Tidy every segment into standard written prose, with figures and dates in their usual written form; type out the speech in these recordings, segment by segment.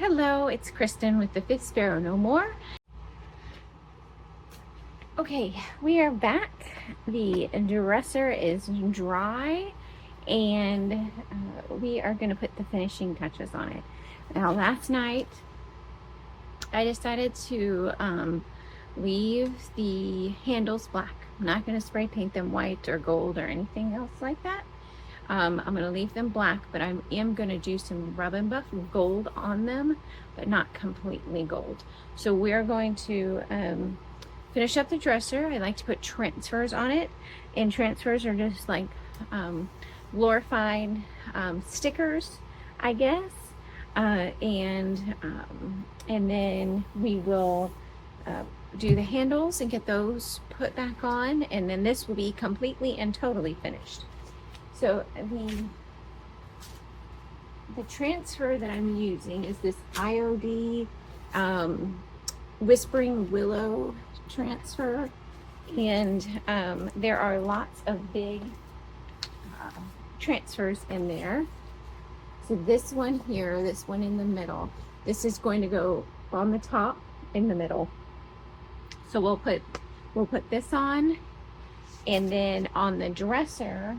Hello, it's Kristen with the Fifth Sparrow No More. Okay, we are back. The dresser is dry and we are going to put the finishing touches on it. Now, last night I decided to leave the handles black. I'm not going to spray paint them white or gold or anything else like that. I'm going to leave them black, but I am going to do some rub and buff gold on them, but not completely gold. So we're going to finish up the dresser. I like to put transfers on it, and transfers are just like glorified stickers, I guess. And then we will do the handles and get those put back on, and then this will be completely and totally finished. So the transfer that I'm using is this IOD Whispering Willow transfer, and there are lots of big transfers in there. So this one here, this one in the middle, this is going to go on the top in the middle. So we'll put this on, and then on the dresser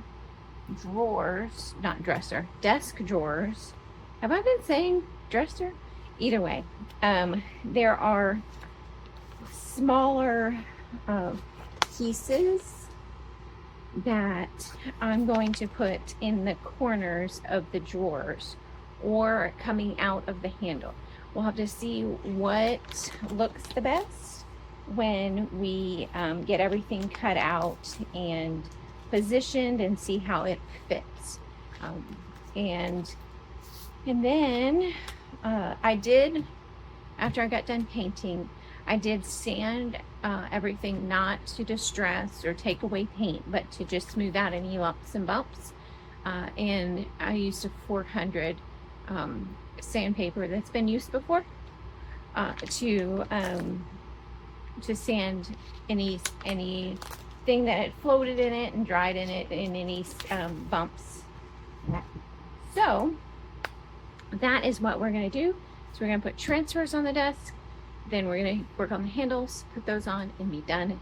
drawers, not dresser, desk drawers. Have I been saying dresser? Either way, there are smaller pieces that I'm going to put in the corners of the drawers or coming out of the handle. We'll have to see what looks the best when we get everything cut out and positioned and see how it fits. And then I did, after I got done painting, I did sand everything, not to distress or take away paint, but to just smooth out any lumps and bumps. And I used a 400 sandpaper that's been used before to sand anything that had floated in it and dried in it, and any bumps. So that is what we're going to do. So we're going to put transfers on the desk, then we're going to work on the handles, put those on, and be done.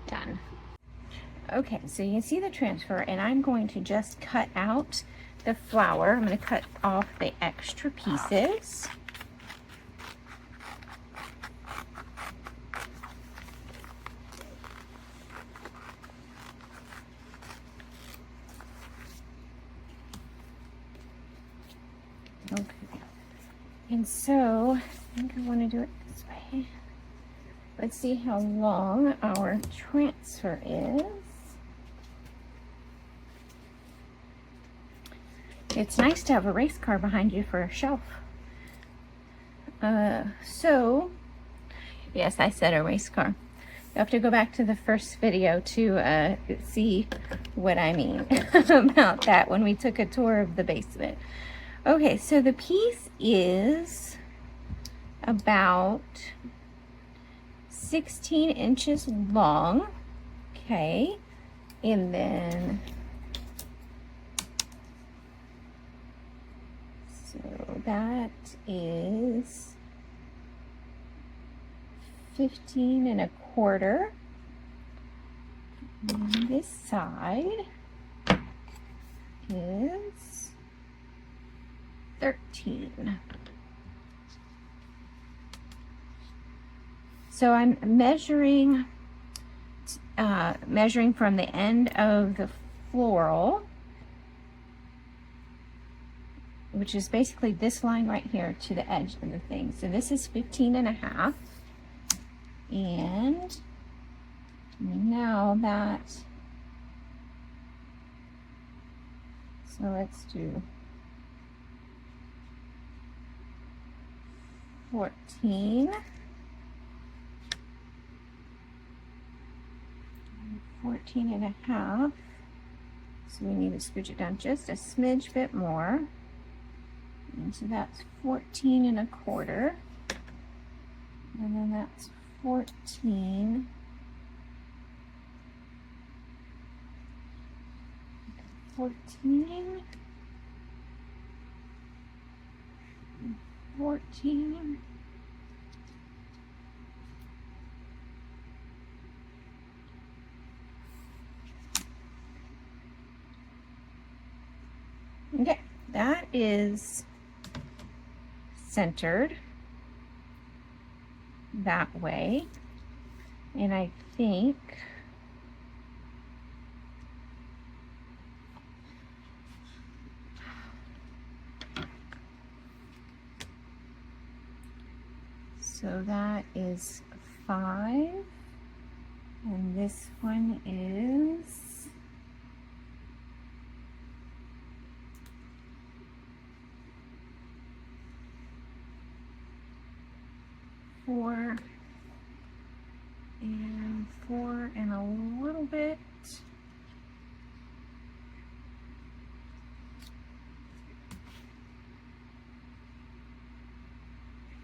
Okay, so you can see the transfer, and I'm going to just cut out the flower. I'm going to cut off the extra pieces. Okay, and so I think I want to do it this way. Let's see how long our transfer is. It's nice to have a race car behind you for a shelf. So, yes, I said a race car. You have to go back to the first video to see what I mean about that when we took a tour of the basement. Okay, so the piece is about 16 inches long, okay, and then, so that is 15 1/4. And this side is 13. So I'm measuring from the end of the floral, which is basically this line right here, to the edge of the thing. So this is 15 1/2. And now that, so let's do 14 1/2. So we need to scooch it down just a smidge bit more, and so that's 14 1/4, and then that's 14 14 that is centered that way. And I think so that is 5, and this one is four and a little bit.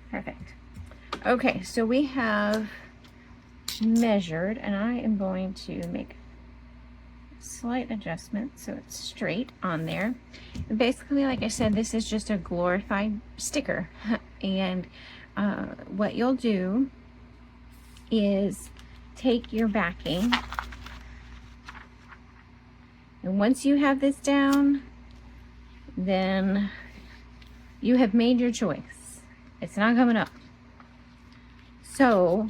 Perfect. Okay, so we have measured, and I am going to make a slight adjustment so it's straight on there. And basically, like I said, this is just a glorified sticker. And what you'll do is take your backing, and once you have this down, then you have made your choice. It's not coming up. So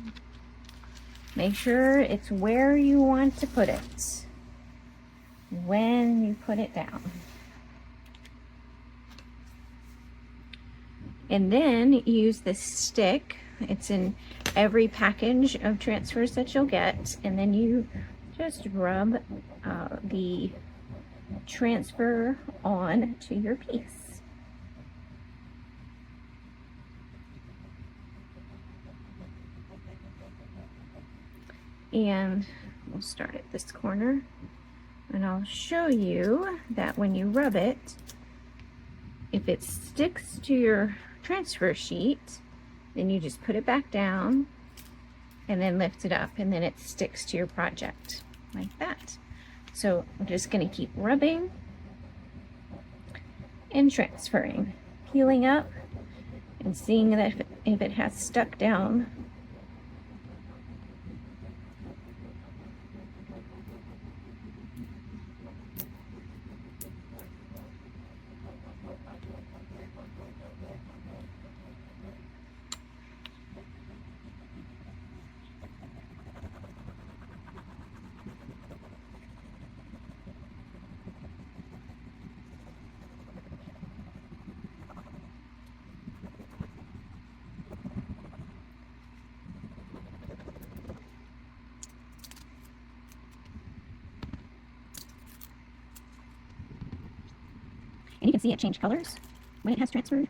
make sure it's where you want to put it when you put it down. And then use the stick. It's in every package of transfers that you'll get. And then you just rub the transfer on to your piece. And we'll start at this corner. And I'll show you that when you rub it, if it sticks to your transfer sheet, then you just put it back down and then lift it up, and then it sticks to your project like that. So I'm just going to keep rubbing and transferring, peeling up and seeing that if it has stuck down. And you can see it change colors when it has transferred.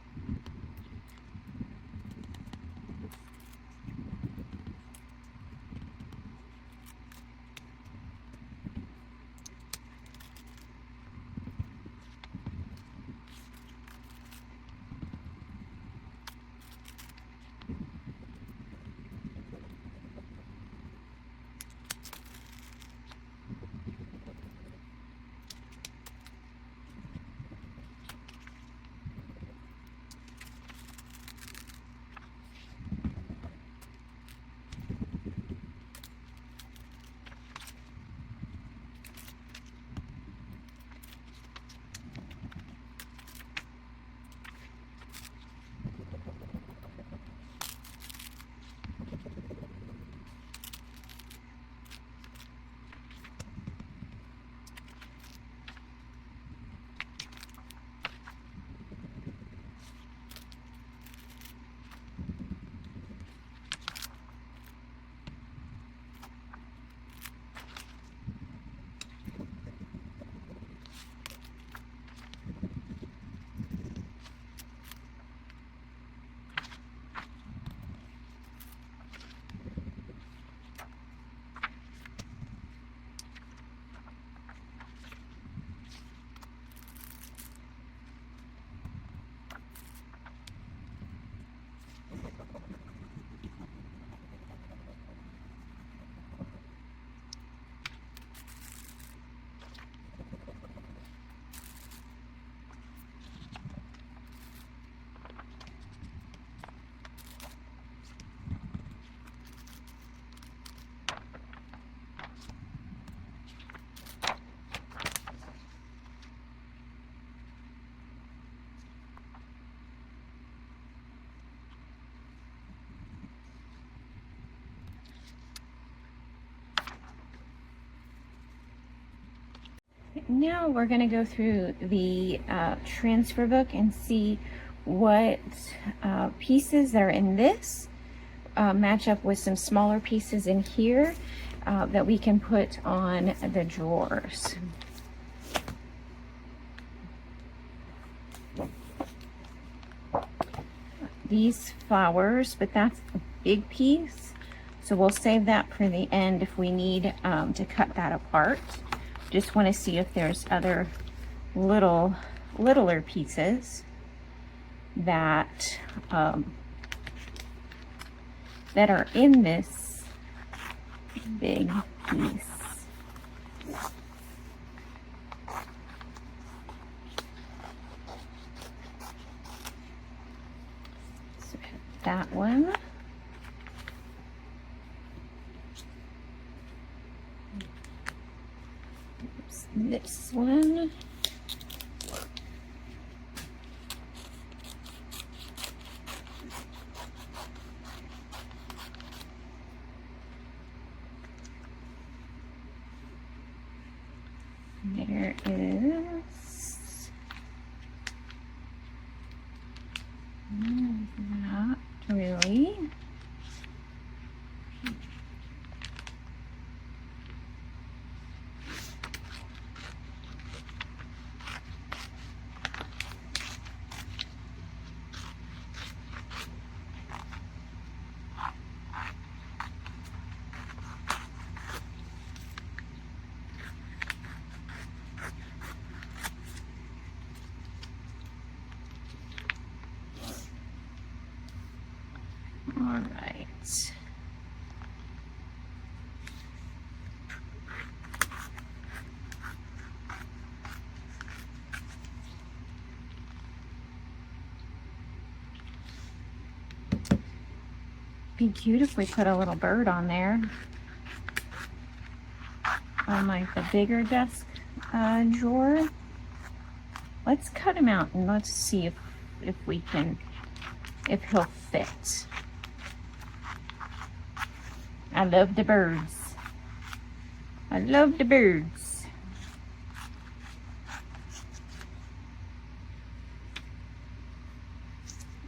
Now we're going to go through the transfer book and see what pieces that are in this match up with some smaller pieces in here that we can put on the drawers. These flowers, but that's a big piece, so we'll save that for the end if we need to cut that apart. Just want to see if there's other littler pieces that that are in this big piece. So that one. This one. There is not really. All right. Be cute if we put a little bird on there. On like the bigger desk drawer. Let's cut him out and let's see if we can, if he'll fit. I love the birds. I love the birds.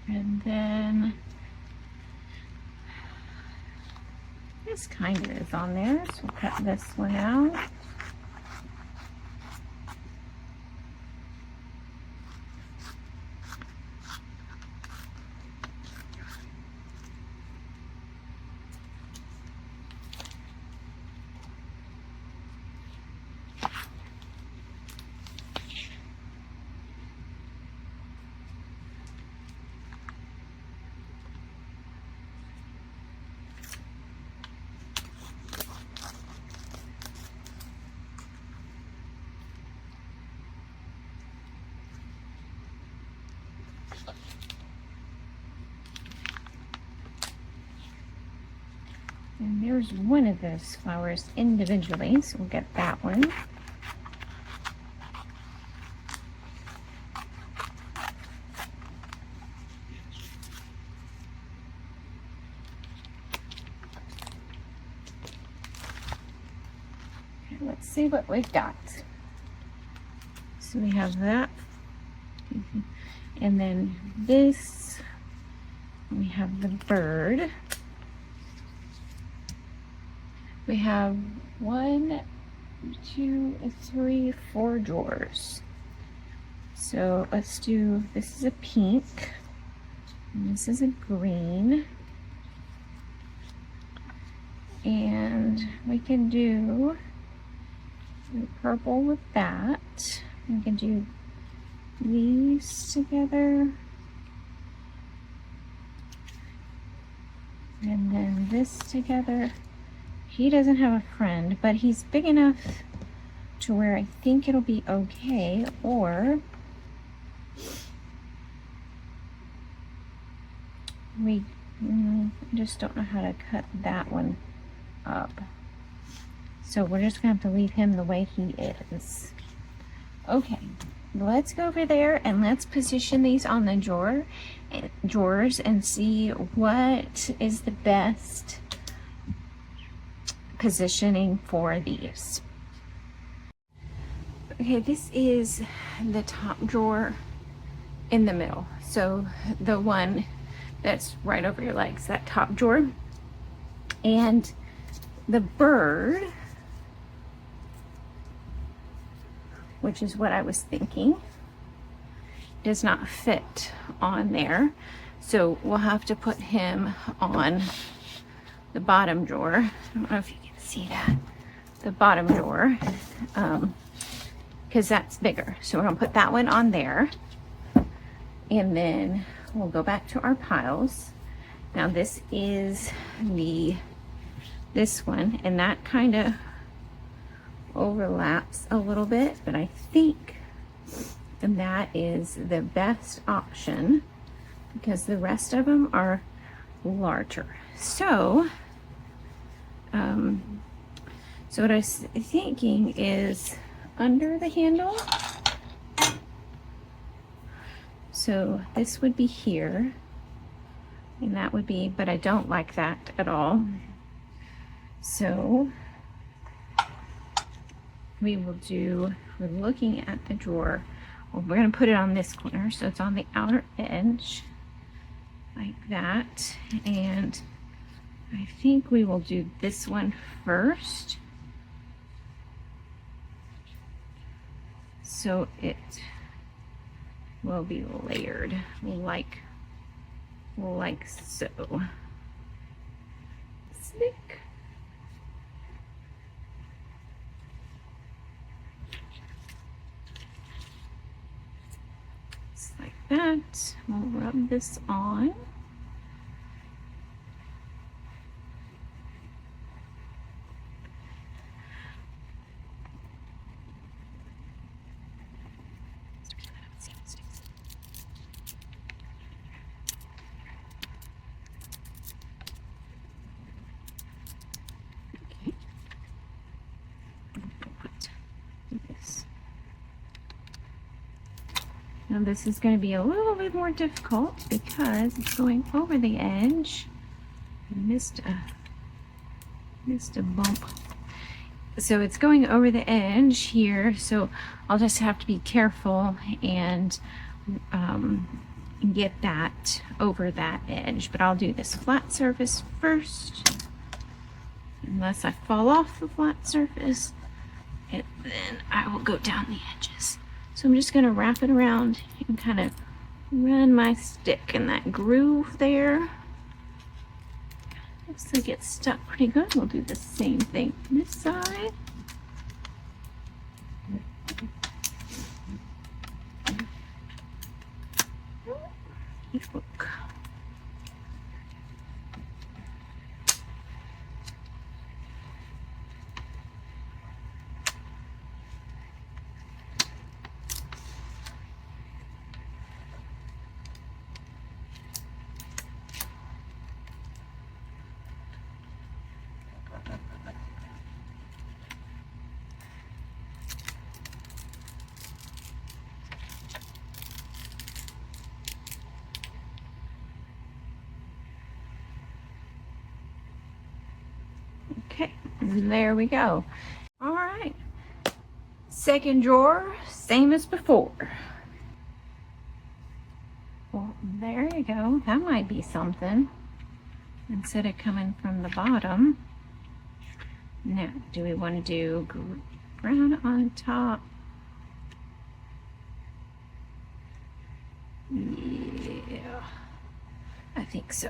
And then this kind of is on there, so we'll cut this one out. And there's one of those flowers individually, so we'll get that one. Okay, let's see what we've got. So we have that, and then this, we have the bird. We have 1, 2, 3, 4 drawers. So let's do, this is a pink, and this is a green. And we can do purple with that. We can do these together. And then this together. He doesn't have a friend, but he's big enough to where I think it'll be okay, or we just don't know how to cut that one up. So we're just gonna have to leave him the way he is. Okay, let's go over there and let's position these on the drawers and see what is the best positioning for these. Okay, this is the top drawer in the middle. So the one that's right over your legs, that top drawer. And the bird, which is what I was thinking, does not fit on there. So we'll have to put him on the bottom drawer. I don't know if you can see that. The bottom drawer, because that's bigger. So we're gonna put that one on there. And then we'll go back to our piles. Now this is this one, and that kind of overlaps a little bit, but I think that is the best option because the rest of them are larger. So, so what I was thinking is under the handle. So this would be here, and that would be, but I don't like that at all. So we will do, we're looking at the drawer. Well, we're going to put it on this corner, so it's on the outer edge, like that. And I think we will do this one first, so it will be layered like so. Stick. Just like that. We'll rub this on. Now this is going to be a little bit more difficult because it's going over the edge. I missed a bump. So it's going over the edge here, so I'll just have to be careful and get that over that edge. But I'll do this flat surface first, unless I fall off the flat surface, and then I will go down the edges. So I'm just going to wrap it around and kind of run my stick in that groove there. Looks like it's stuck pretty good. We'll do the same thing on this side. Look. Okay, there we go. All right, second drawer, same as before. Well, there you go. That might be something. Instead of coming from the bottom. Now, do we want to do brown on top? Yeah, I think so.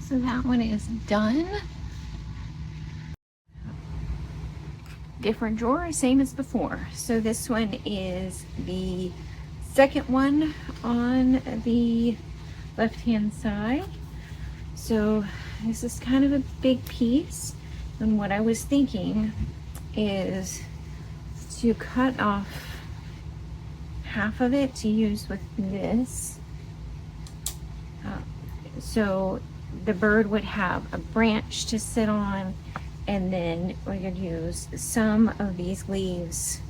So that one is done. Different drawer, same as before. So this one is the second one on the left-hand side. So this is kind of a big piece, and what I was thinking is to cut off half of it to use with this. So the bird would have a branch to sit on, and then we're going to use some of these leaves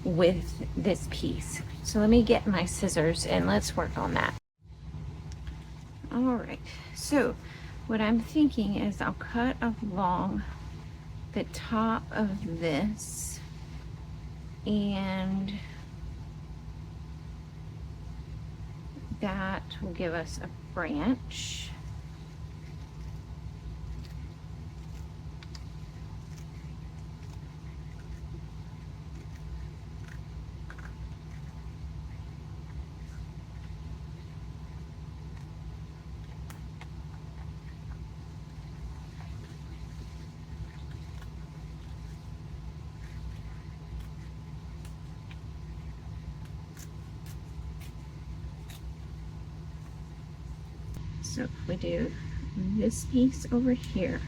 with this piece. So let me get my scissors and let's work on that. All right, so what I'm thinking is I'll cut along the top of this, and that will give us a branch. So if we do this piece over here,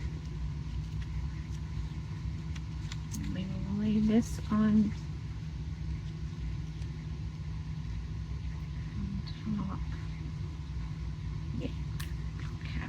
and we will lay this on top. Yeah. Okay.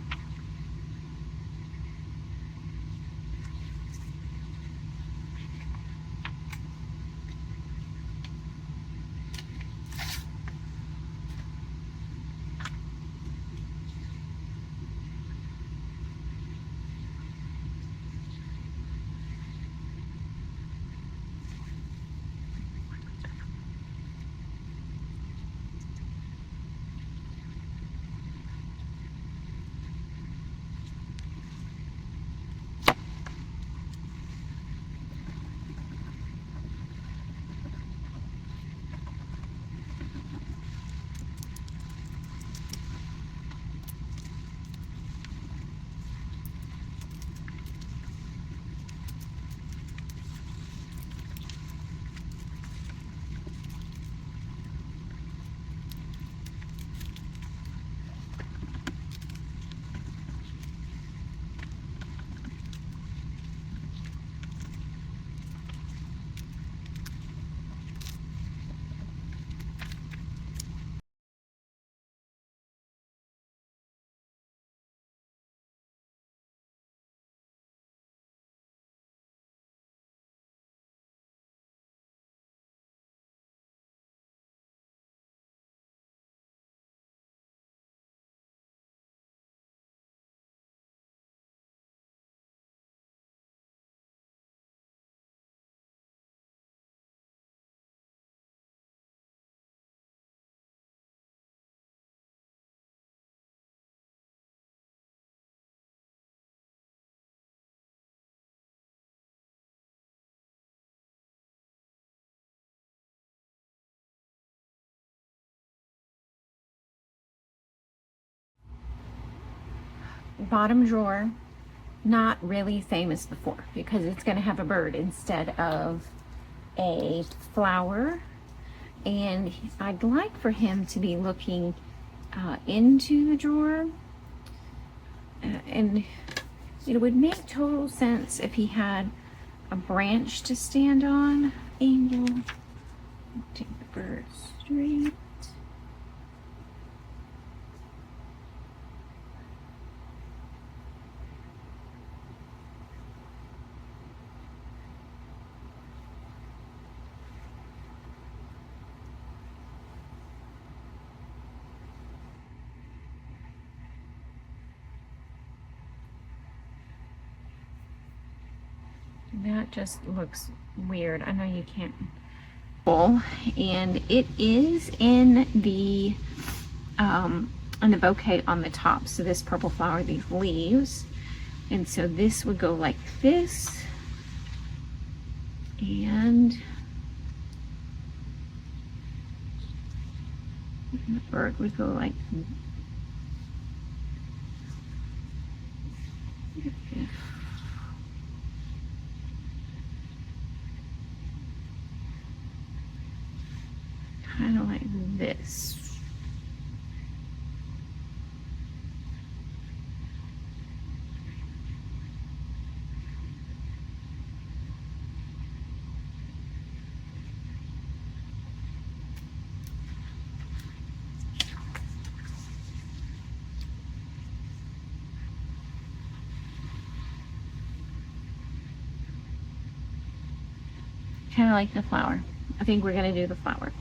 Bottom drawer, not really same as before because it's going to have a bird instead of a flower, and I'd like for him to be looking into the drawer, and it would make total sense if he had a branch to stand on. Angle, take the bird straight. That just looks weird. I know you can't. And it is in the bouquet on the top. So this purple flower, these leaves, and so this would go like this, and the bird would go like Kind of like this. Kind of like the flower. I think we're going to do the flower.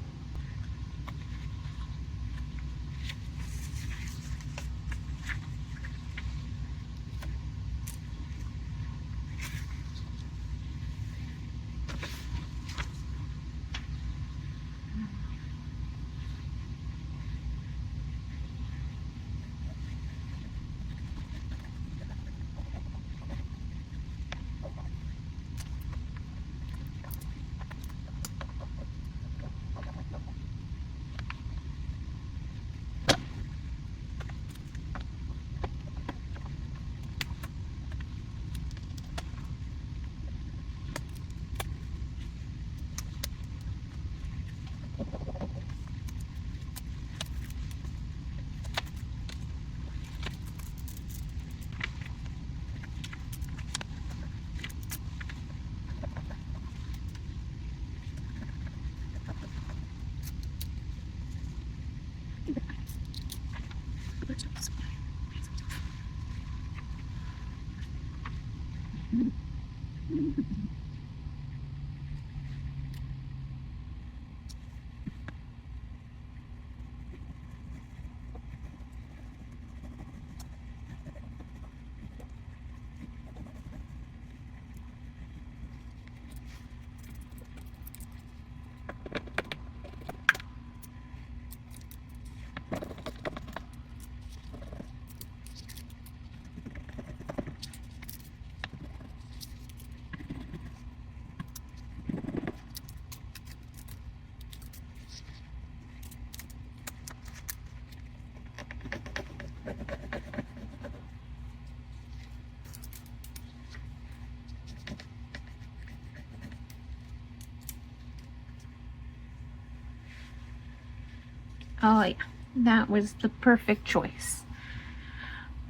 Oh yeah, that was the perfect choice.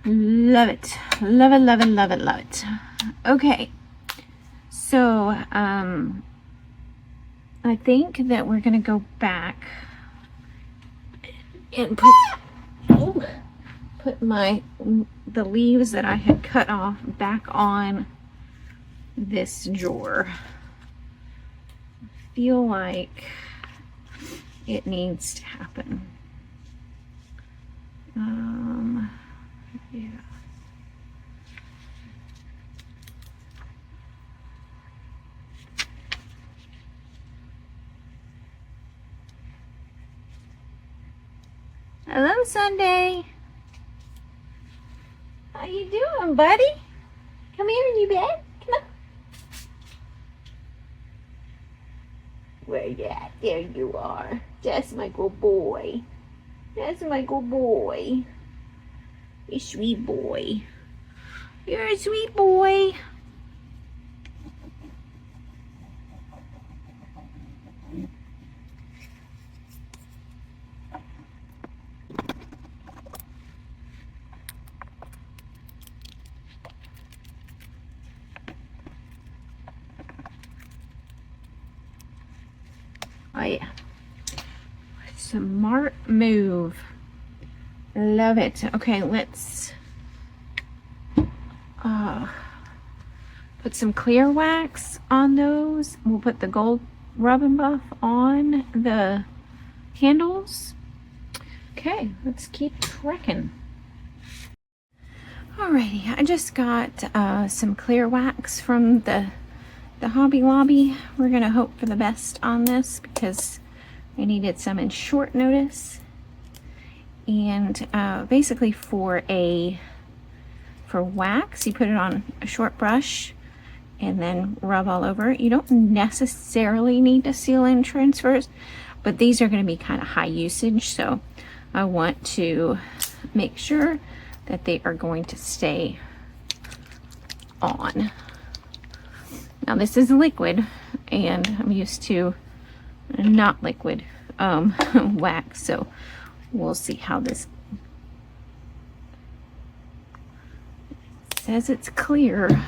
Love it. Love it, love it, love it, love it. Okay. So, I think that we're gonna go back and put the leaves that I had cut off back on this drawer. I feel like it needs to happen. Yeah. Hello, Sunday. How you doing, buddy? Come here in your bed. Come on. Where you at? There you are. That's my good boy. That's my good boy. You sweet boy. You're a sweet boy. Oh yeah. Smart move. Love it. Okay, let's put some clear wax on those. We'll put the gold rub and buff on the handles. Okay, let's keep trekking. Alrighty, I just got some clear wax from the Hobby Lobby. We're gonna hope for the best on this because I needed some in short notice. And basically for wax, you put it on a short brush and then rub all over. You don't necessarily need to seal in transfers, but these are going to be kind of high usage, so I want to make sure that they are going to stay on. Now this is liquid, and I'm used to not liquid wax, so we'll see how this. It says it's clear.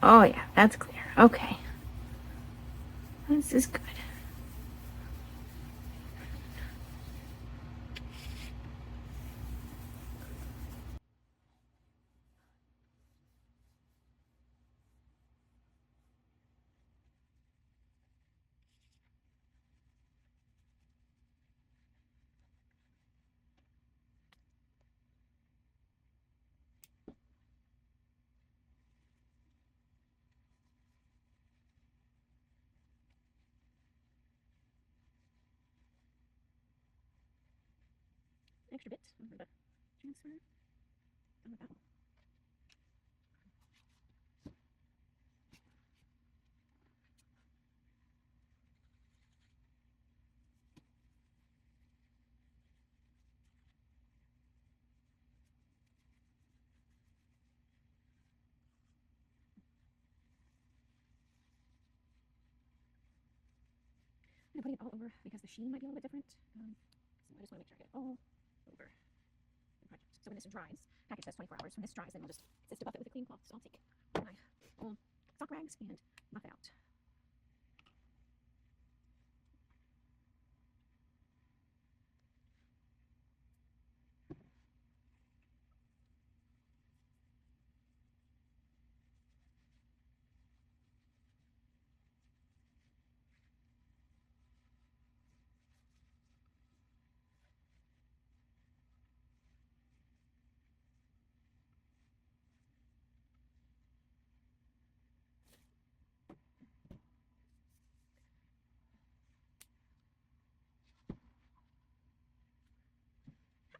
Oh yeah, that's clear. Okay. This is good. Extra bit over the transfer. Some of that. I'm putting it all over because the sheen might be a little bit different. So I just want to make sure I get it all over the project. So when this dries, package says 24 hours. When this dries, then we'll just assist above it with a clean cloth. So I'll take my old sock rags and buff it out.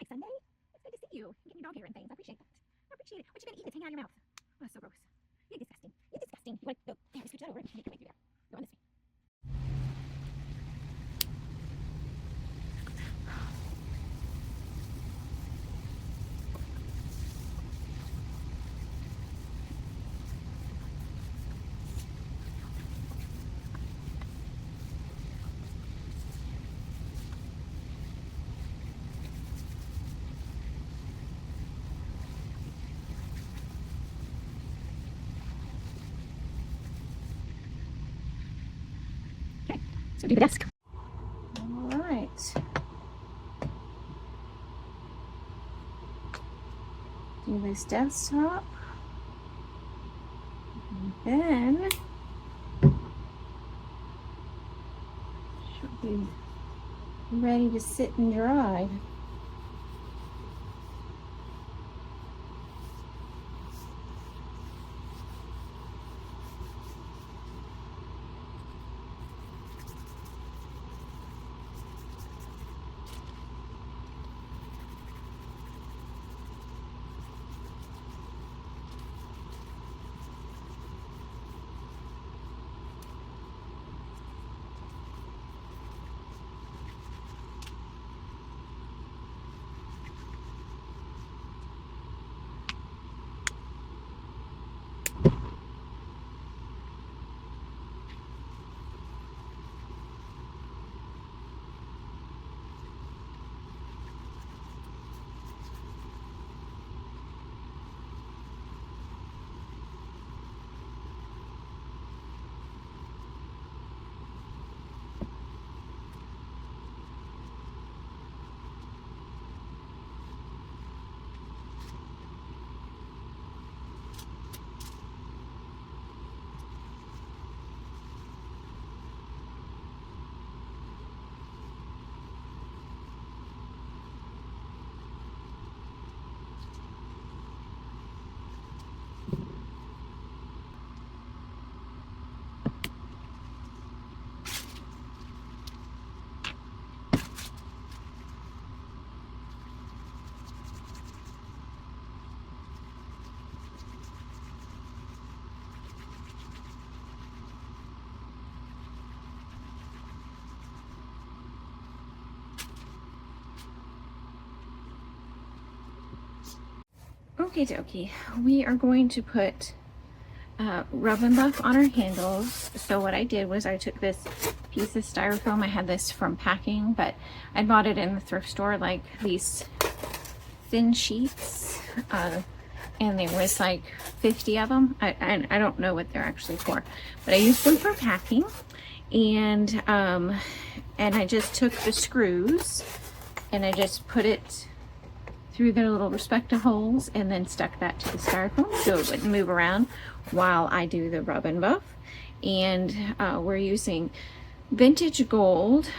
Hi, Sunday. It's good to see you. You get your dog hair and things. I appreciate that. I appreciate it. What you gonna eat? It's hanging out of your mouth. Oh, that's so gross. You're disgusting. You're disgusting. You wanna go there? Scooch that over and make your way through there. Go on this way. So do the desk. All right. Do this desktop. And then should be ready to sit and dry. Okay, dokie. We are going to put rub and buff on our handles. So what I did was I took this piece of styrofoam. I had this from packing, but I bought it in the thrift store, like these thin sheets, and there was like 50 of them. I don't know what they're actually for, but I used them for packing. And I just took the screws and I just put it through their little respective holes and then stuck that to the styrofoam so it wouldn't move around while I do the rub and buff. And we're using vintage gold.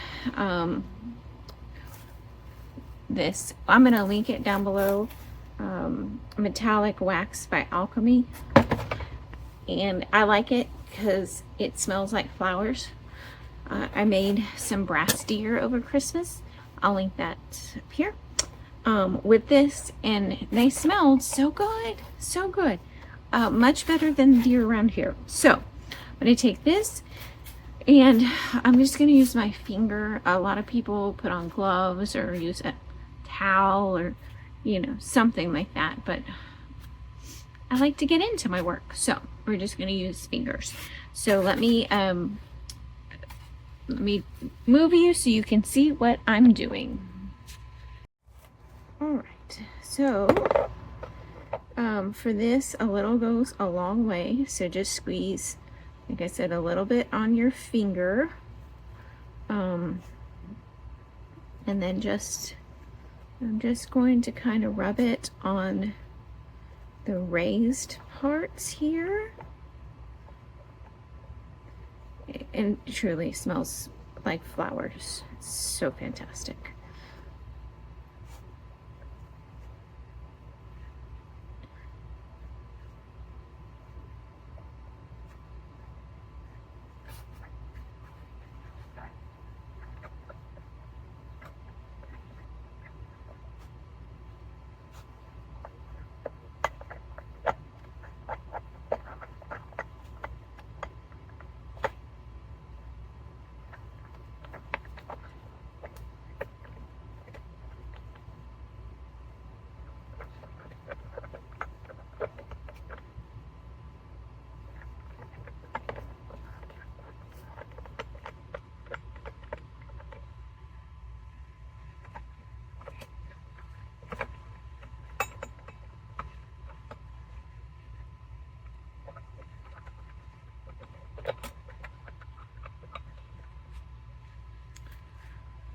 This, I'm going to link it down below, metallic wax by Alchemy. And I like it because it smells like flowers. I made some brass deer over Christmas. I'll link that up here. With this, and they smelled so good, so good. Much better than the deer around here. So I'm going to take this and I'm just going to use my finger. A lot of people put on gloves or use a towel or, you know, something like that, but I like to get into my work, so we're just going to use fingers. So let me move you so you can see what I'm doing. All right, so for this, a little goes a long way. So just squeeze, like I said, a little bit on your finger, and then I'm just going to kind of rub it on the raised parts here. And it truly smells like flowers. It's so fantastic.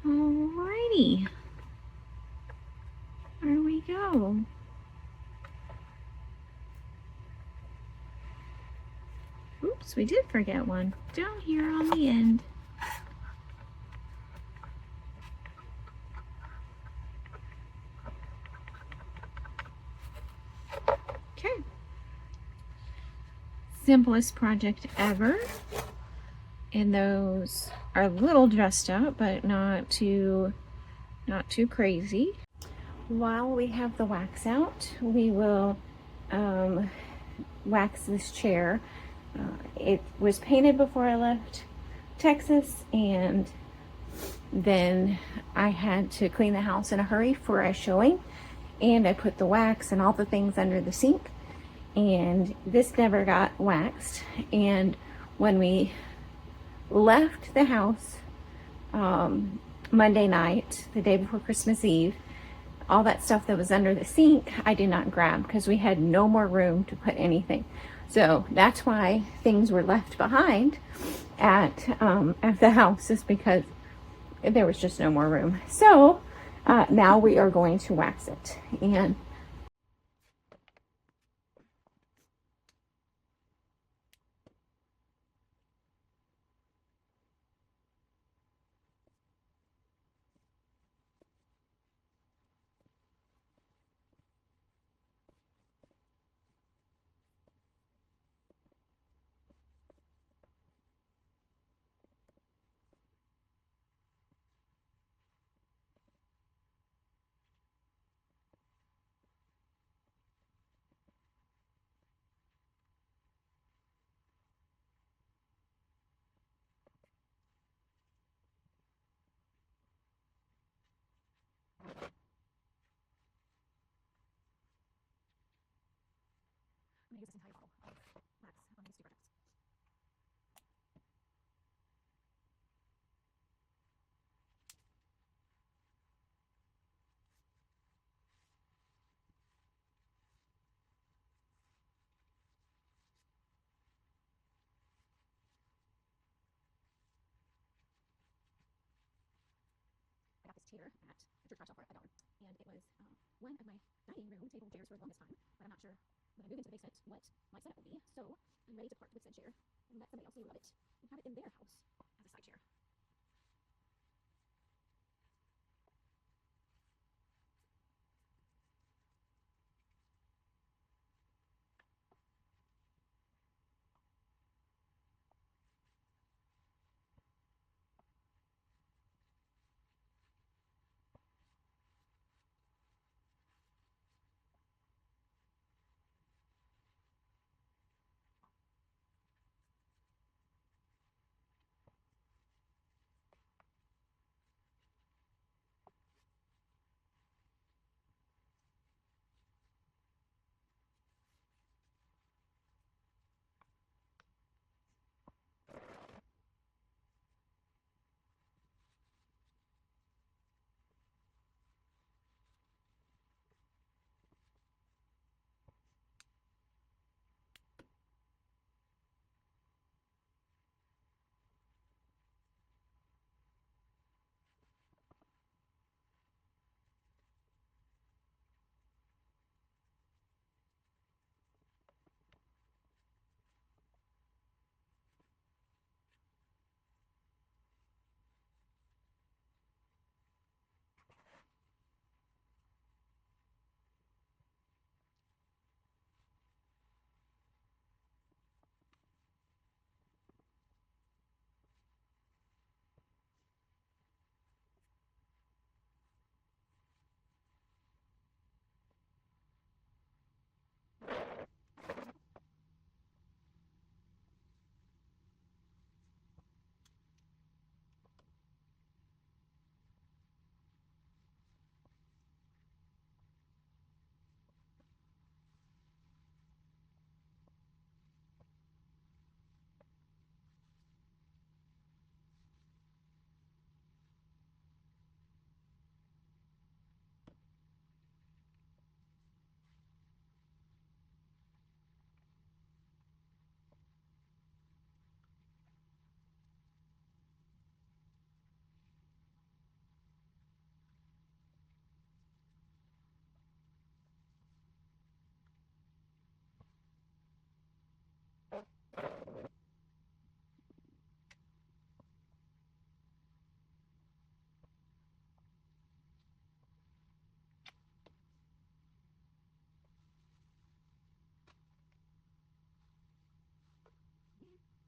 Alrighty, there we go. Oops, we did forget one down here on the end. Okay, simplest project ever. And those are a little dressed up, but not too crazy. While we have the wax out, we will wax this chair. It was painted before I left Texas, and then I had to clean the house in a hurry for a showing, and I put the wax and all the things under the sink, and this never got waxed. And when we left the house Monday night, the day before Christmas Eve, all that stuff that was under the sink I did not grab because we had no more room to put anything. So that's why things were left behind at the house, is because there was just no more room. So now we are going to wax it. And use this entire bottle of wax on these two projects. I got this chair at a church garage shop for $1, and it was one of my dining room table chairs for the longest time, but I'm not sure when I move into the basement what my setup will be, so I'm ready to part with said chair and let somebody else who love it and have it in their house as a side chair. A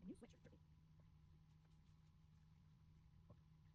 new sweatshirt for me.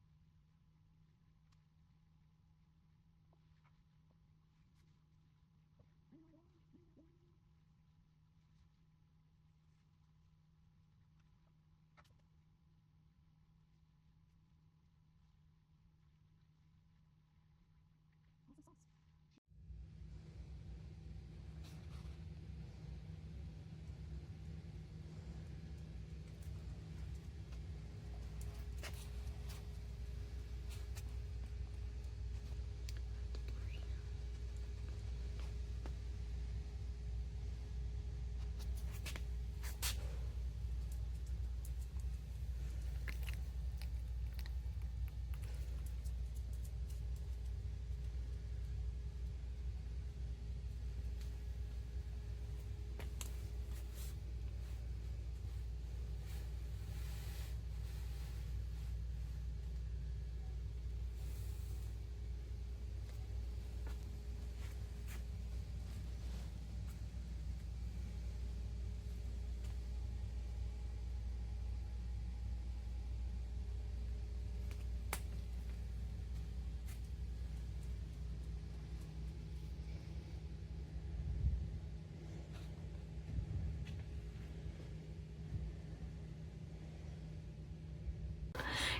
Also sauce.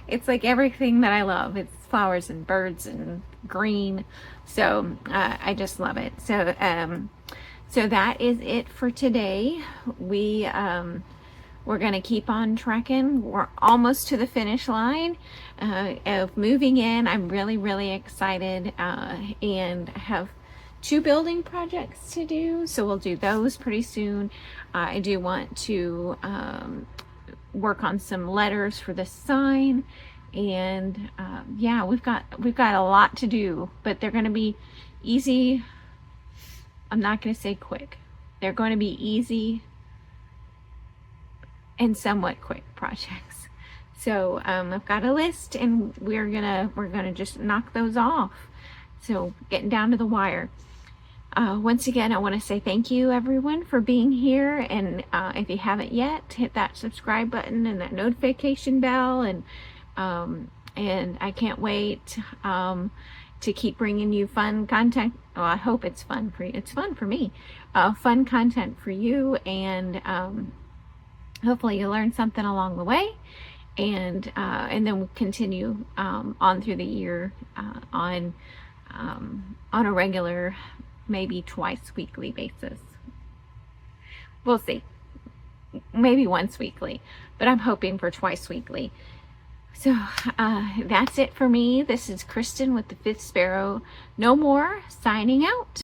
It's like everything that I love. It's flowers and birds and green. So I just love it. So So that is it for today. We're going to keep on trekking. We're almost to the finish line of moving in. I'm really excited and have 2 building projects to do. So we'll do those pretty soon. I do want to work on some letters for the sign. And yeah, we've got a lot to do, but they're going to be easy. I'm not going to say quick. They're going to be easy and somewhat quick projects. So I've got a list, and we're gonna just knock those off. So getting down to the wire. Once again, I want to say thank you everyone for being here, and if you haven't yet, hit that subscribe button and that notification bell, and I can't wait to keep bringing you fun content. Well, I hope it's fun for you. It's fun for me. Fun content for you, and hopefully you learn something along the way, and then we'll continue on through the year on a regular, maybe twice weekly basis. We'll see. Maybe once weekly, but I'm hoping for twice weekly. So that's it for me. This is Kristen with the Fifth Sparrow No More, signing out.